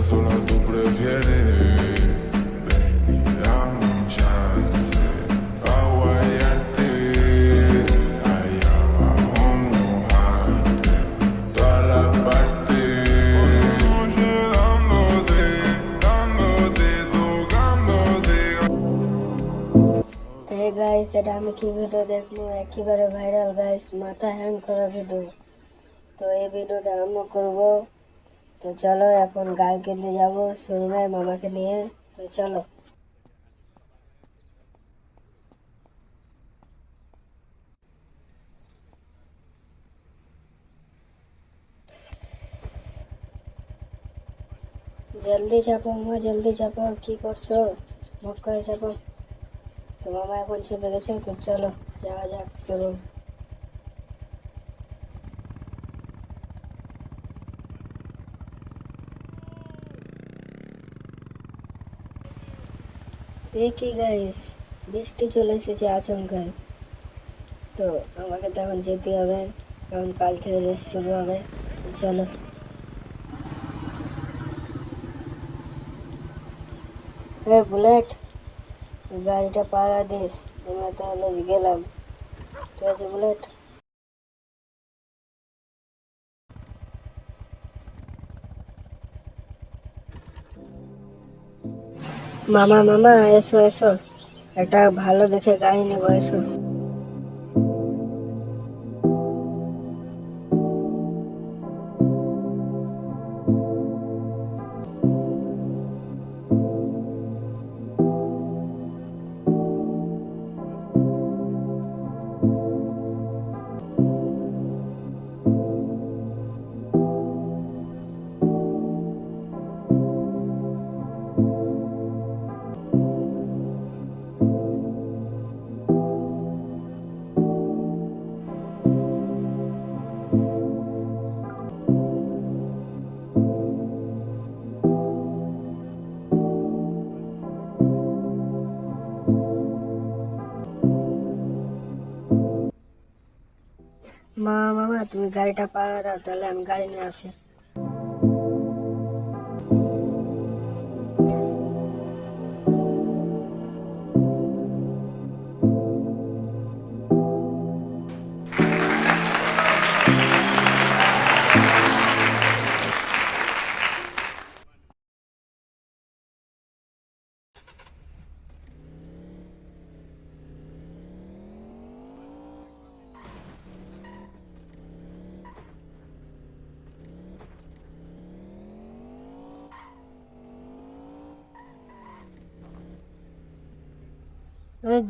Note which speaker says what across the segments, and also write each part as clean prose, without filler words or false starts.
Speaker 1: sola tú prefieres. Baby, dame un chance pa' guayarte, allá abajo mojarte, toda la parte. Noche dándote, tocándote.
Speaker 2: তো guys, এটা আমি কি video দেখবো? একেবারে viral guys, মাথা hang করা ভিডিও। তো এই ভিডিওটা আমিও করবো। তো চলো এখন গাল কিনতে যাবো শোরুমে মামাকে নিয়ে। তো চলো। জলদি চাপো মামা, জলদি চাপো। কি করছো? মুখ করে চাপো। তো মামা এখন চেপে গেছে। তো চলো যাওয়া যাক শোরুম। এ কি গাইস, বৃষ্টি চলে এসেছে আচমকায়। তো আমাকে তো এখন যেতে হবে, কারণ কাল থেকে রেস শুরু হবে। তো চলো। বুলেট, গাড়িটা পাড়া দিস, আমরা তাহলে গেলাম। ঠিক আছে বুলেট? মামা মামা, এসো এসো, একটা ভালো দেখে গাড়ি নেবো, এসো। মামা তুমি গাড়িটা পাড়া দাও, তাহলে আমি গাড়ি নিয়ে আসি।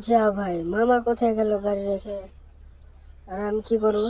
Speaker 2: যা ভাই, মামা কোথায় গেল গাড়ি রেখে? আর আমি কি করবো?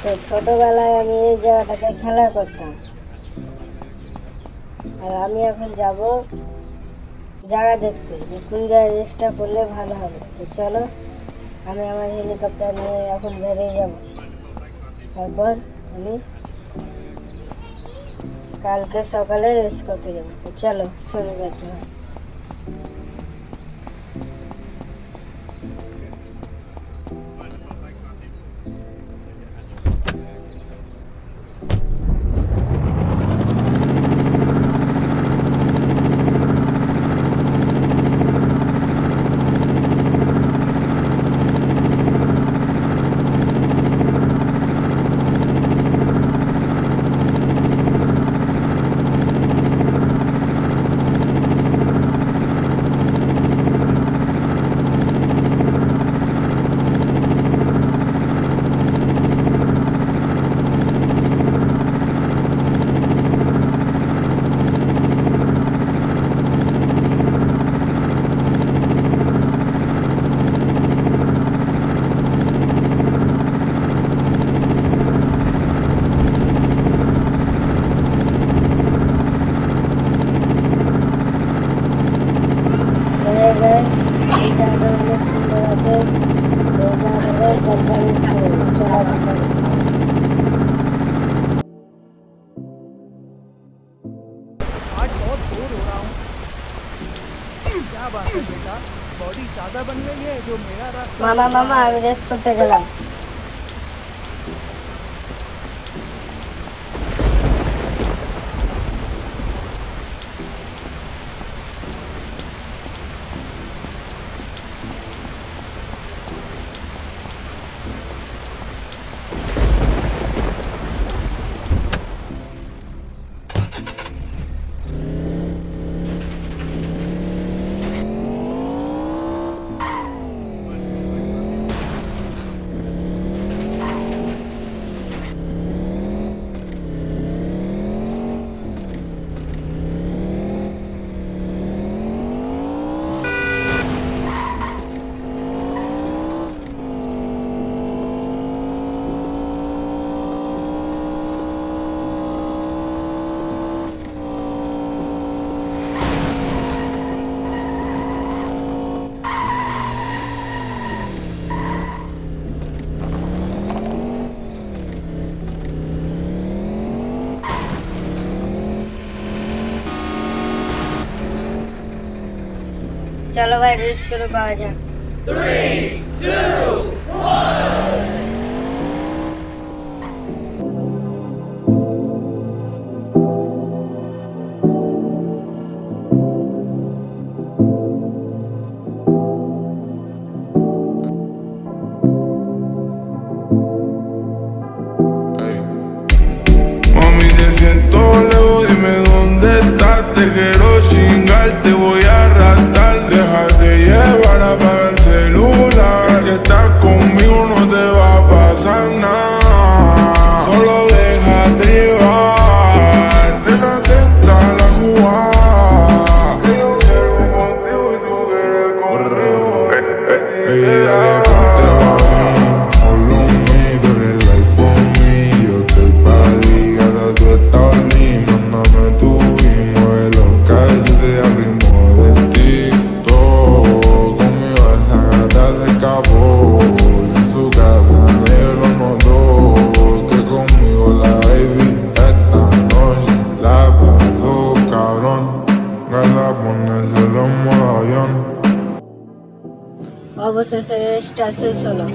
Speaker 2: তো ছোটবেলায় আমি এই জায়গাটাতে খেলা করতাম। আর আমি এখন যাব জায়গা দেখতে, যে কোন জায়গায় রেসটা করলে ভালো হবে। তো চলো, আমি আমার হেলিকপ্টার নিয়ে এখন বেরিয়ে যাব। তারপর আমি কালকে সকালে রেস করতে যাবো। তো চলো শুরু করতে হবে। গাইস, এই জায়গাটা অনেক সুন্দর আছে। এই জায়গাটাতে কালকে রেস করবো। চলো এখন
Speaker 3: आज बहुत बोर हो रहा हूँ। क्या बात है बेटा, बॉडी ज्यादा बन गई है जो मेरा रास्ता।
Speaker 2: মামা মামা আমি রেস করতে গেলাম। চলো ভাই রেস শুরু করা যাক।
Speaker 1: Ey. Mami, te siento lejos, dime dónde estás. Te quiero chingar, te voy a arrastrar. Déjate llevar, apaga el celular. Que si estás conmigo no te va a pasar nada. Solo déjate llevar. Nena, atenta a la jugada. Yo quiero contigo y tú quieres conmigo. Ella ponte a mí, solo me duele el iPhone me. Yo estoy pa' ligada, tú estás linda. Mándame tu email, lo que se te abrimos del TikTok. Conmigo esa gata se escapó. Y en su casa negro no dos. Que conmigo la baby esta noche la pasó cabrón. Gata ponérselo en modo avión.
Speaker 2: অবশেষে রেসটা শেষ হলো।